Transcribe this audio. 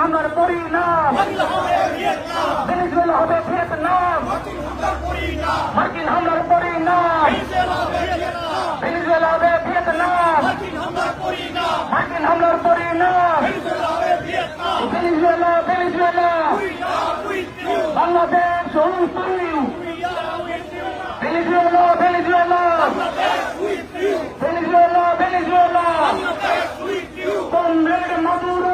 হামলার পরিণাম ভেনেজুয়েলা হবে ভিয়েতনাম মার্কিন হামলার পরিণাম ভেনেজুয়েলা হবে ভিয়েতনাম মার্কিন হামলার পরিণাম Venezuela Venezuela Bangladesh Venezuela Venezuela Venezuela Venezuela comrade Maduro